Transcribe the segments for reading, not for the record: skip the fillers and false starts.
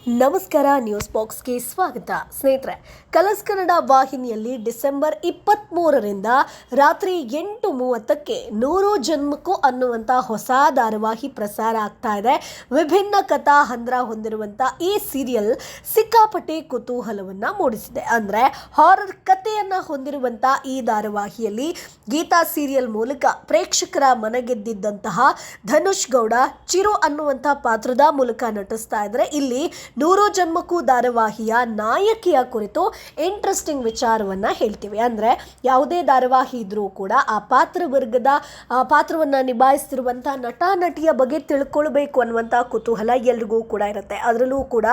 ನಮಸ್ಕಾರ, ನ್ಯೂಸ್ ಬಾಕ್ಸ್ಗೆ ಸ್ವಾಗತ. ಸ್ನೇಹಿತರೆ, ಕಲರ್ಸ್ ಕನ್ನಡ ವಾಹಿನಿಯಲ್ಲಿ ಡಿಸೆಂಬರ್ 23ರಿಂದ ರಾತ್ರಿ 8:30ಕ್ಕೆ 100 ಜನ್ಮಕ್ಕೂ ಅನ್ನುವಂಥ ಹೊಸ ಧಾರಾವಾಹಿ ಪ್ರಸಾರ ಆಗ್ತಾ ಇದೆ. ವಿಭಿನ್ನ ಕಥಾ ಹಂದ್ರ ಹೊಂದಿರುವಂಥ ಈ ಸೀರಿಯಲ್ ಸಿಕ್ಕಾಪಟ್ಟೆ ಕುತೂಹಲವನ್ನು ಮೂಡಿಸಿದೆ. ಅಂದರೆ ಹಾರರ್ ಕಥೆಯನ್ನು ಹೊಂದಿರುವಂಥ ಈ ಧಾರಾವಾಹಿಯಲ್ಲಿ ಗೀತಾ ಸೀರಿಯಲ್ ಮೂಲಕ ಪ್ರೇಕ್ಷಕರ ಮನಗೆದ್ದಿದ್ದಂತಹ ಧನುಷ್ ಗೌಡ ಚಿರು ಅನ್ನುವಂಥ ಪಾತ್ರದ ಮೂಲಕ ನಟಿಸ್ತಾ ಇದ್ದಾರೆ. ಇಲ್ಲಿ 100 ಜನ್ಮಕ್ಕೂ ಧಾರಾವಾಹಿಯ ನಾಯಕಿಯ ಕುರಿತು ಇಂಟ್ರೆಸ್ಟಿಂಗ್ ವಿಚಾರವನ್ನು ಹೇಳ್ತೀವಿ. ಅಂದರೆ ಯಾವುದೇ ಧಾರಾವಾಹಿ ಇದ್ರೂ ಕೂಡ ಆ ಪಾತ್ರವರ್ಗದ ಪಾತ್ರವನ್ನು ನಿಭಾಯಿಸ್ತಿರುವಂಥ ನಟ ನಟಿಯ ಬಗ್ಗೆ ತಿಳ್ಕೊಳ್ಬೇಕು ಅನ್ನುವಂಥ ಕುತೂಹಲ ಎಲ್ರಿಗೂ ಕೂಡ ಇರುತ್ತೆ. ಅದರಲ್ಲೂ ಕೂಡ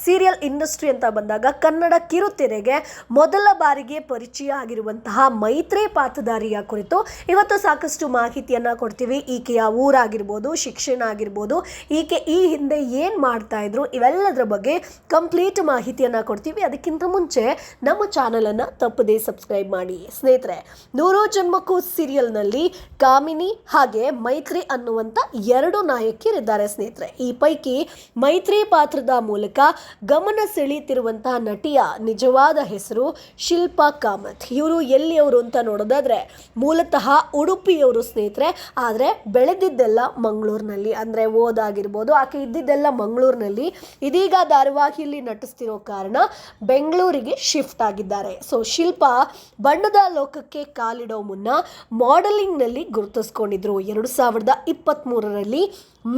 ಸೀರಿಯಲ್ ಇಂಡಸ್ಟ್ರಿ ಅಂತ ಬಂದಾಗ ಕನ್ನಡ ಕಿರುತೆರೆಗೆ ಮೊದಲ ಬಾರಿಗೆ ಪರಿಚಯ ಆಗಿರುವಂತಹ ಮೈತ್ರಿ ಪಾತ್ರಧಾರಿಯ ಕುರಿತು ಇವತ್ತು ಸಾಕಷ್ಟು ಮಾಹಿತಿಯನ್ನು ಕೊಡ್ತೀವಿ. ಈಕೆಯ ಊರಾಗಿರ್ಬೋದು, ಶಿಕ್ಷಣ ಆಗಿರ್ಬೋದು, ಈಕೆ ಈ ಹಿಂದೆ ಏನು ಮಾಡ್ತಾ ಇದ್ರು, ಇವೆಲ್ಲದರ ಬಗ್ಗೆ ಕಂಪ್ಲೀಟ್ ಮಾಹಿತಿಯನ್ನು ಕೊಡ್ತೀವಿ. ಅದಕ್ಕಿಂತ ಮುಂಚೆ ನಮ್ಮ ಚಾನಲನ್ನು ತಪ್ಪದೇ ಸಬ್ಸ್ಕ್ರೈಬ್ ಮಾಡಿ. ಸ್ನೇಹಿತರೆ, 100 ಜನ್ಮಕ್ಕೂ ಸೀರಿಯಲ್ನಲ್ಲಿ ಕಾಮಿನಿ ಹಾಗೆ ಮೈತ್ರಿ ಅನ್ನುವಂಥ 2 ನಾಯಕಿಯರಿದ್ದಾರೆ. ಸ್ನೇಹಿತರೆ, ಈ ಪೈಕಿ ಮೈತ್ರಿ ಪಾತ್ರದ ಮೂಲಕ ಗಮನ ಸೆಳೀತಿರುವಂತಹ ನಟಿಯ ನಿಜವಾದ ಹೆಸರು ಶಿಲ್ಪಾ ಕಾಮತ್. ಇವರು ಎಲ್ಲಿಯವರು ಅಂತ ನೋಡೋದಾದ್ರೆ ಮೂಲತಃ ಉಡುಪಿಯವರು ಸ್ನೇಹಿತರೆ. ಆದರೆ ಬೆಳೆದಿದ್ದೆಲ್ಲ ಮಂಗಳೂರಿನಲ್ಲಿ, ಅಂದರೆ ಓದಾಗಿರ್ಬೋದು, ಆಕೆ ಇದ್ದಿದ್ದೆಲ್ಲ ಮಂಗಳೂರಿನಲ್ಲಿ. ಇದೀಗ ಧಾರಾವಾಹಿಯಲ್ಲಿ ನಟಿಸ್ತಿರೋ ಕಾರಣ ಬೆಂಗಳೂರಿಗೆ ಶಿಫ್ಟ್ ಆಗಿದ್ದಾರೆ. ಸೊ ಶಿಲ್ಪಾ ಬಣ್ಣದ ಲೋಕಕ್ಕೆ ಕಾಲಿಡೋ ಮುನ್ನ ಮಾಡೆಲಿಂಗ್ನಲ್ಲಿ ಗುರುತಿಸ್ಕೊಂಡಿದ್ರು. 2023ರಲ್ಲಿ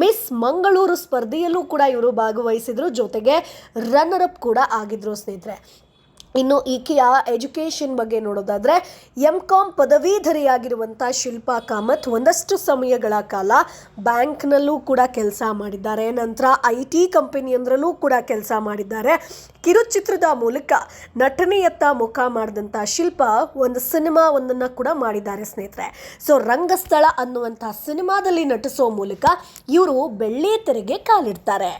ಮಿಸ್ ಮಂಗಳೂರು ಸ್ಪರ್ಧೆಯಲ್ಲೂ ಕೂಡ ಇವರು ಭಾಗವಹಿಸಿದ್ರು. ಜೊತೆಗೆ ರನ್ನರ್ ಅಪ್ ಕೂಡ ಆಗಿದ್ರು ಸ್ನೇಹಿತರೆ. ಇನ್ನು ಈಕೆಯ ಎಜುಕೇಷನ್ ಬಗ್ಗೆ ನೋಡೋದಾದರೆ MCom ಪದವೀಧರೆಯಾಗಿರುವಂಥ ಶಿಲ್ಪಾ ಕಾಮತ್ ಒಂದಷ್ಟು ಸಮಯಗಳ ಕಾಲ ಬ್ಯಾಂಕ್ನಲ್ಲೂ ಕೂಡ ಕೆಲಸ ಮಾಡಿದ್ದಾರೆ. ನಂತರ IT ಕಂಪನಿಯೊಂದರಲ್ಲೂ ಕೂಡ ಕೆಲಸ ಮಾಡಿದ್ದಾರೆ. ಕಿರುಚಿತ್ರದ ಮೂಲಕ ನಟನೆಯತ್ತ ಮುಖ ಮಾಡಿದಂಥ ಶಿಲ್ಪಾ ಒಂದು ಸಿನಿಮಾವೊಂದನ್ನು ಕೂಡ ಮಾಡಿದ್ದಾರೆ ಸ್ನೇಹಿತರೆ. ಸೊ ರಂಗಸ್ಥಳ ಅನ್ನುವಂಥ ಸಿನಿಮಾದಲ್ಲಿ ನಟಿಸೋ ಮೂಲಕ ಇವರು ಬೆಳ್ಳಿ ತೆರೆಗೆ ಕಾಲಿಡ್ತಾರೆ.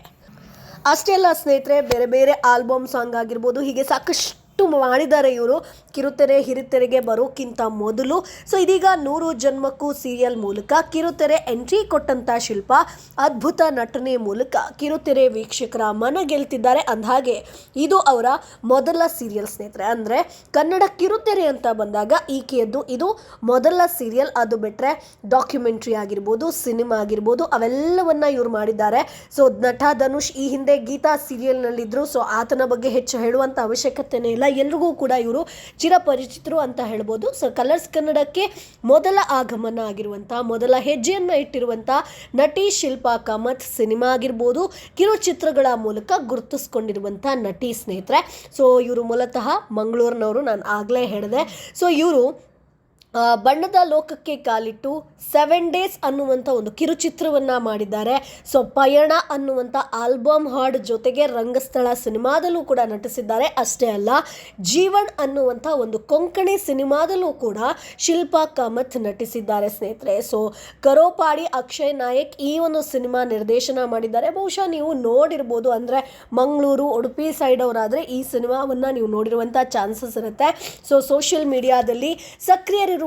ಅಷ್ಟೇ ಅಲ್ಲ ಸ್ನೇಹಿತರೆ, ಬೇರೆ ಬೇರೆ ಆಲ್ಬಮ್ ಸಾಂಗ್ ಆಗಿರ್ಬೋದು, ಹೀಗೆ ಸಾಕಷ್ಟು ಮಾಡಿದ್ದಾರೆ ಇವರು ಕಿರುತೆರೆ ಹಿರಿತೆರೆಗೆ ಬರೋಕ್ಕಿಂತ ಮೊದಲು. ಸೊ ಇದೀಗ 100 ಜನ್ಮಕ್ಕೂ ಸೀರಿಯಲ್ ಮೂಲಕ ಕಿರುತೆರೆ ಎಂಟ್ರಿ ಕೊಟ್ಟಂತ ಶಿಲ್ಪಾ ಅದ್ಭುತ ನಟನೆ ಮೂಲಕ ಕಿರುತೆರೆ ವೀಕ್ಷಕರ ಮನ ಗೆಲ್ತಿದ್ದಾರೆ. ಅಂದಹಾಗೆ ಇದು ಅವರ ಮೊದಲ ಸೀರಿಯಲ್ ಸ್ನೇಹಿತರೆ. ಅಂದರೆ ಕನ್ನಡ ಕಿರುತೆರೆ ಅಂತ ಬಂದಾಗ ಈಕೆಯದ್ದು ಇದು ಮೊದಲ ಸೀರಿಯಲ್. ಅದು ಬಿಟ್ಟರೆ ಡಾಕ್ಯುಮೆಂಟ್ರಿ ಆಗಿರ್ಬೋದು, ಸಿನಿಮಾ ಆಗಿರ್ಬೋದು, ಅವೆಲ್ಲವನ್ನ ಇವ್ರು ಮಾಡಿದ್ದಾರೆ. ಸೊ ನಟ ಧನುಷ್ ಈ ಹಿಂದೆ ಗೀತಾ ಸೀರಿಯಲ್ನಲ್ಲಿದ್ದರು. ಸೊ ಆತನ ಬಗ್ಗೆ ಹೆಚ್ಚು ಹೇಳುವಂಥ ಅವಶ್ಯಕತೆನೇ ಇಲ್ಲ, ಎಲ್ರಿಗೂ ಕೂಡ ಇವರು ಚಿರಪರಿಚಿತರು ಅಂತ ಹೇಳ್ಬೋದು. ಸೊ ಕಲರ್ಸ್ ಕನ್ನಡಕ್ಕೆ ಮೊದಲ ಆಗಮನ ಆಗಿರುವಂಥ, ಮೊದಲ ಹೆಜ್ಜೆಯನ್ನು ಇಟ್ಟಿರುವಂಥ ನಟಿ ಶಿಲ್ಪಾ ಕಾಮತ್ ಸಿನಿಮಾ ಆಗಿರ್ಬೋದು, ಕಿರುಚಿತ್ರಗಳ ಮೂಲಕ ಗುರುತಿಸ್ಕೊಂಡಿರುವಂಥ ನಟಿ ಸ್ನೇಹಿತರೆ. ಸೊ ಇವರು ಮೂಲತಃ ಮಂಗಳೂರಿನವರು, ನಾನು ಆಗಲೇ ಹೇಳಿದೆ. ಸೊ ಇವರು ಬಣ್ಣದ ಲೋಕಕ್ಕೆ ಕಾಲಿಟ್ಟು 7 ಡೇಸ್ ಅನ್ನುವಂಥ ಒಂದು ಕಿರುಚಿತ್ರವನ್ನು ಮಾಡಿದ್ದಾರೆ. ಸೊ ಪಯಣ ಅನ್ನುವಂಥ ಆಲ್ಬಮ್ ಹಾಡ್ ಜೊತೆಗೆ ರಂಗಸ್ಥಳ ಸಿನಿಮಾದಲ್ಲೂ ಕೂಡ ನಟಿಸಿದ್ದಾರೆ. ಅಷ್ಟೇ ಅಲ್ಲ, ಜೀವನ್ ಅನ್ನುವಂಥ ಒಂದು ಕೊಂಕಣಿ ಸಿನಿಮಾದಲ್ಲೂ ಕೂಡ ಶಿಲ್ಪಾ ಕಾಮತ್ ನಟಿಸಿದ್ದಾರೆ ಸ್ನೇಹಿತರೆ. ಸೊ ಕರೋಪಾಡಿ ಅಕ್ಷಯ್ ನಾಯಕ್ ಈ ಒಂದು ಸಿನಿಮಾ ನಿರ್ದೇಶನ ಮಾಡಿದ್ದಾರೆ. ಬಹುಶಃ ನೀವು ನೋಡಿರ್ಬೋದು, ಅಂದರೆ ಮಂಗಳೂರು ಉಡುಪಿ ಸೈಡ್ ಅವರಾದರೆ ಈ ಸಿನಿಮಾವನ್ನು ನೀವು ನೋಡಿರುವಂಥ ಚಾನ್ಸಸ್ ಇರುತ್ತೆ. ಸೊ ಸೋಷಿಯಲ್ ಮೀಡಿಯಾದಲ್ಲಿ ಸಕ್ರಿಯರಿರುವಂಥ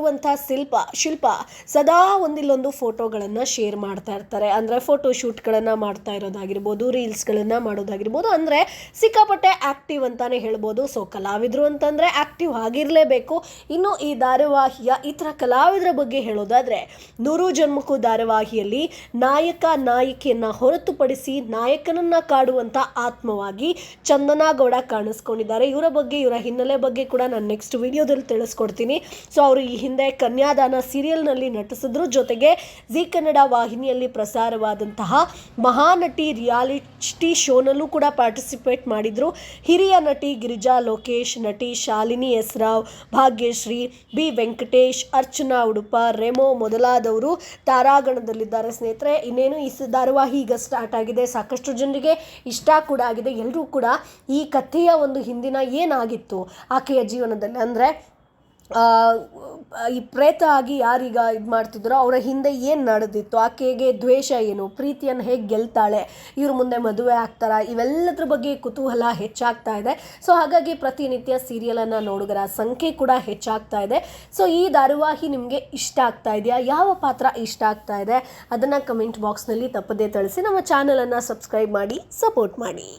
ಶಿಲ್ಪಾ ಸದಾ ಒಂದಿಲ್ಲೊಂದು ಫೋಟೋಗಳನ್ನು ಶೇರ್ ಮಾಡ್ತಾ ಇರ್ತಾರೆ. ಅಂದರೆ ಫೋಟೋ ಶೂಟ್ಗಳನ್ನು ಮಾಡ್ತಾ ಇರೋದಾಗಿರ್ಬೋದು, ರೀಲ್ಸ್ಗಳನ್ನು ಮಾಡೋದಾಗಿರ್ಬೋದು. ಅಂದರೆ ಸಿಕ್ಕಾಪಟ್ಟೆ ಆ್ಯಕ್ಟಿವ್ ಅಂತಾನೆ ಹೇಳ್ಬೋದು. ಸೊ ಕಲಾವಿದರು ಅಂತಂದರೆ ಆ್ಯಕ್ಟಿವ್ ಆಗಿರಲೇಬೇಕು. ಇನ್ನು ಈ ಧಾರಾವಾಹಿಯ ಈ ಥರ ಕಲಾವಿದರ ಬಗ್ಗೆ ಹೇಳೋದಾದರೆ 100 ಜನ್ಮಕ್ಕೂ ಧಾರಾವಾಹಿಯಲ್ಲಿ ನಾಯಕ ನಾಯಕಿಯನ್ನು ಹೊರತುಪಡಿಸಿ ನಾಯಕನನ್ನು ಕಾಡುವಂಥ ಆತ್ಮವಾಗಿ ಚಂದನಾ ಗೌಡ ಕಾಣಿಸ್ಕೊಂಡಿದ್ದಾರೆ. ಇವರ ಬಗ್ಗೆ, ಇವರ ಹಿನ್ನೆಲೆ ಬಗ್ಗೆ ಕೂಡ ನಾನು ನೆಕ್ಸ್ಟ್ ವಿಡಿಯೋದಲ್ಲಿ ತಿಳಿಸ್ಕೊಡ್ತೀನಿ. ಸೊ ಅವರು ಈ ಹಿಂದೆ ಕನ್ಯಾದಾನ ಸೀರಿಯಲ್ನಲ್ಲಿ ನಟಿಸಿದ್ರು. ಜೊತೆಗೆ ಜಿ ಕನ್ನಡ ವಾಹಿನಿಯಲ್ಲಿ ಪ್ರಸಾರವಾದಂತಹ ಮಹಾನಟಿ ರಿಯಾಲಿಟಿ ಶೋನಲ್ಲೂ ಕೂಡ ಪಾರ್ಟಿಸಿಪೇಟ್ ಮಾಡಿದ್ರು. ಹಿರಿಯ ನಟಿ ಗಿರಿಜಾ ಲೋಕೇಶ್, ನಟಿ ಶಾಲಿನಿ ಎಸ್ ರಾವ್, ಭಾಗ್ಯಶ್ರೀ, ಬಿ ವೆಂಕಟೇಶ್, ಅರ್ಚನಾ ಉಡುಪ, ರೆಮೋ ಮೊದಲಾದವರು ತಾರಾಗಣದಲ್ಲಿದ್ದಾರೆ ಸ್ನೇಹಿತರೆ. ಇನ್ನೇನು ಈ ಧಾರಾವಾಹಿ ಈಗ ಸ್ಟಾರ್ಟ್ ಆಗಿದೆ, ಸಾಕಷ್ಟು ಜನರಿಗೆ ಇಷ್ಟ ಕೂಡ ಆಗಿದೆ. ಎಲ್ಲರೂ ಕೂಡ ಈ ಕಥೆಯ ಒಂದು ಹಿಂದಿನ ಏನಾಗಿತ್ತು ಆಕೆಯ ಜೀವನದಲ್ಲಿ, ಅಂದರೆ ಈ ಪ್ರೇತ ಆಗಿ ಯಾರೀಗ ಇದು ಮಾಡ್ತಿದ್ರು ಅವರ ಹಿಂದೆ ಏನು ನಡೆದಿತ್ತು, ಆಕೆಗೆ ದ್ವೇಷ ಏನು, ಪ್ರೀತಿಯನ್ನು ಹೇಗೆ ಗೆಲ್ತಾಳೆ, ಇವ್ರ ಮುಂದೆ ಮದುವೆ ಆಗ್ತಾರಾ, ಇವೆಲ್ಲದ್ರ ಬಗ್ಗೆ ಕುತೂಹಲ ಹೆಚ್ಚಾಗ್ತಾ ಇದೆ. ಸೊ ಹಾಗಾಗಿ ಪ್ರತಿನಿತ್ಯ ಸೀರಿಯಲನ್ನು ನೋಡುಗರ ಸಂಖ್ಯೆ ಕೂಡ ಹೆಚ್ಚಾಗ್ತಾ ಇದೆ. ಸೊ ಈ ಧಾರಾವಾಹಿ ನಿಮಗೆ ಇಷ್ಟ ಆಗ್ತಾ ಇದೆಯಾ, ಯಾವ ಪಾತ್ರ ಇಷ್ಟ ಆಗ್ತಾ ಇದೆ ಅದನ್ನು ಕಮೆಂಟ್ ಬಾಕ್ಸ್ನಲ್ಲಿ ತಪ್ಪದೇ ತಿಳಿಸಿ. ನಮ್ಮ ಚಾನಲನ್ನು ಸಬ್ಸ್ಕ್ರೈಬ್ ಮಾಡಿ, ಸಪೋರ್ಟ್ ಮಾಡಿ.